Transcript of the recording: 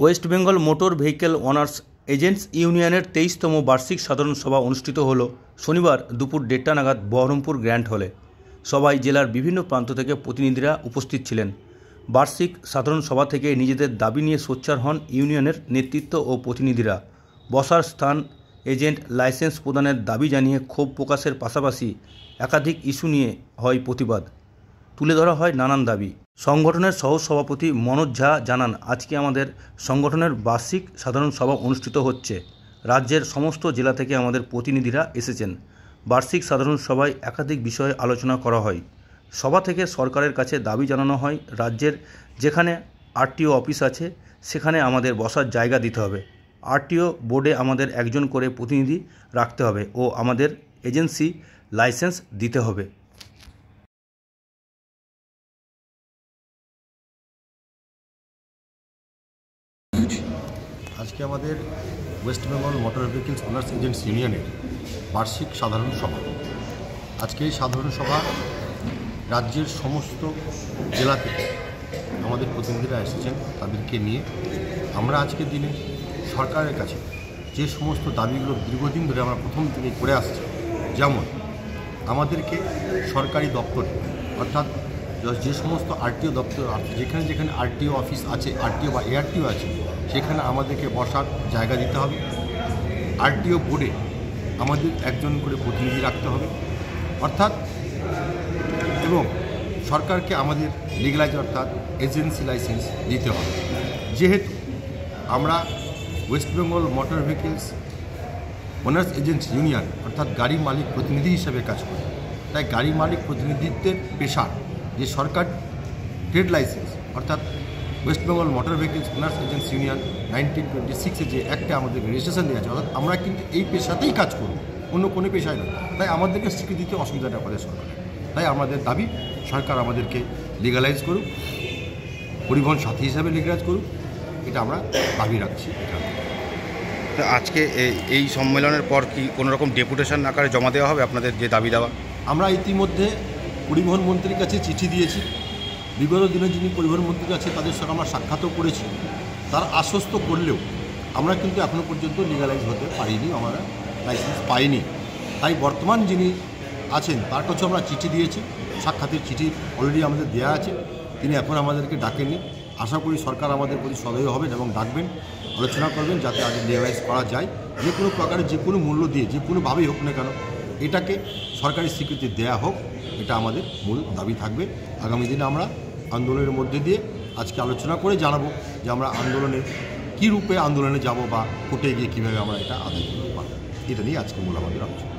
West Bengal motor vehicle owners agents ইউনিয়নের 23তম বার্ষিক সাধারণ সভা অনুষ্ঠিত হল শনিবার দুপুর 1:30 নাগাদ বহরমপুর গ্র্যান্ড হলে। সভায় জেলার বিভিন্ন প্রান্ত থেকে প্রতিনিধিরা উপস্থিত ছিলেন। বার্ষিক সাধারণ সভা থেকে নিজেদের দাবি নিয়ে সোচ্চার হন ইউনিয়নের নেতৃত্ব ও প্রতিনিধিরা। বসার স্থান, এজেন্ট লাইসেন্স প্রদানের দাবি জানিয়ে ক্ষোভ প্রকাশের পাশাপাশি একাধিক ইস্যু নিয়ে হয় প্রতিবাদ। তুলে ধরা হয় নানান দাবি। সংগঠনের সহ সভাপতি মনোজ ঝা জানান, আজকে আমাদের সংগঠনের বার্ষিক সাধারণ সভা অনুষ্ঠিত হচ্ছে। রাজ্যের সমস্ত জেলা থেকে আমাদের প্রতিনিধিরা এসেছেন। বার্ষিক সাধারণ সভায় একাধিক বিষয়ে আলোচনা করা হয়। সভা থেকে সরকারের কাছে দাবি জানানো হয়, রাজ্যের যেখানে আরটিও অফিস আছে সেখানে আমাদের বসার জায়গা দিতে হবে। আরটিও বোর্ডে আমাদের একজন করে প্রতিনিধি রাখতে হবে ও আমাদের এজেন্সি লাইসেন্স দিতে হবে। আজকে আমাদের West Bengal motor vehicles owners agents ইউনিয়নের বার্ষিক সাধারণ সভা। আজকে এই সাধারণ সভা রাজ্যের সমস্ত জেলা থেকে আমাদের প্রতিনিধিরা এসেছেন। তাদেরকে নিয়ে আমরা আজকের দিনে সরকারের কাছে যে সমস্ত দাবিগুলো দীর্ঘদিন ধরে আমরা প্রথম থেকে করে আসছি, যেমন আমাদেরকে সরকারি দপ্তরে অর্থাৎ যে সমস্ত আরটিও দপ্তর আছে, যেখানে যেখানে আরটিও অফিস আছে, আরটিও বা এআরটিও আছে, সেখানে আমাদেরকে বসার জায়গা দিতে হবে। আরটিও বোর্ডে আমাদের একজন করে প্রতিনিধি রাখতে হবে অর্থাৎ, এবং সরকারকে আমাদের লিগ্যালাইজ অর্থাৎ এজেন্সি লাইসেন্স দিতে হবে। যেহেতু আমরা West Bengal motor vehicles owners agents union অর্থাৎ গাড়ি মালিক প্রতিনিধি হিসেবে কাজ করি, তাই গাড়ি মালিক প্রতিনিধিত্বের পেশার যে সরকার ট্রেড লাইসেন্স অর্থাৎ West Bengal motor vehicles owners agents union 1926 যে একটা আমাদের রেজিস্ট্রেশন দেওয়া আছে, অর্থাৎ আমরা কিন্তু এই পেশাতেই কাজ করব, অন্য কোনো পেশায় নয়। তাই আমাদেরকে স্বীকৃতি দিতে অসুবিধাটা আমাদের সরকারের। তাই আমাদের দাবি, সরকার আমাদেরকে লিগালাইজ করুক, পরিবহন সাথী হিসাবে লিগালাইজ করুক, এটা আমরা দাবি রাখছি। তো আজকে এই সম্মেলনের পর কি কোনো রকম ডেপুটেশন আকারে জমা দেওয়া হবে আপনাদের যে দাবি দেওয়া? আমরা ইতিমধ্যে পরিবহন মন্ত্রীর কাছে চিঠি দিয়েছি। বিগত দিনে যিনি পরিবহন মন্ত্রী আছে তাদের সঙ্গে আমরা সাক্ষাৎও করেছি। তারা আশ্বস্ত করলেও আমরা কিন্তু এখনও পর্যন্ত লিগালাইজ হতে পারিনি, আমরা লাইসেন্স পাইনি। তাই বর্তমান যিনি আছেন তার কাছেও আমরা চিঠি দিয়েছি, সাক্ষাতের চিঠি অলরেডি আমাদের দেওয়া আছে। তিনি এখন আমাদেরকে ডাকেননি। আশা করি সরকার আমাদের প্রতি সদয় হবেন এবং ডাকবেন, আলোচনা করবেন যাতে আগে লিগালাইজ করা যায়। যে কোনো প্রকারে যে কোনো মূল্য দিয়ে যে কোনোভাবেই হোক না কেন এটাকে সরকারি স্বীকৃতি দেয়া হোক, এটা আমাদের মূল দাবি থাকবে। আগামী দিনে আমরা আন্দোলনের মধ্যে দিয়ে আজকে আলোচনা করে জানাবো যে আমরা আন্দোলনে কী রূপে আন্দোলনে যাব বা কোর্টে গিয়ে কীভাবে আমরা এটা আদায় করতে পারব। এটা নিয়ে আজকে মূল আমাদের আলোচনা।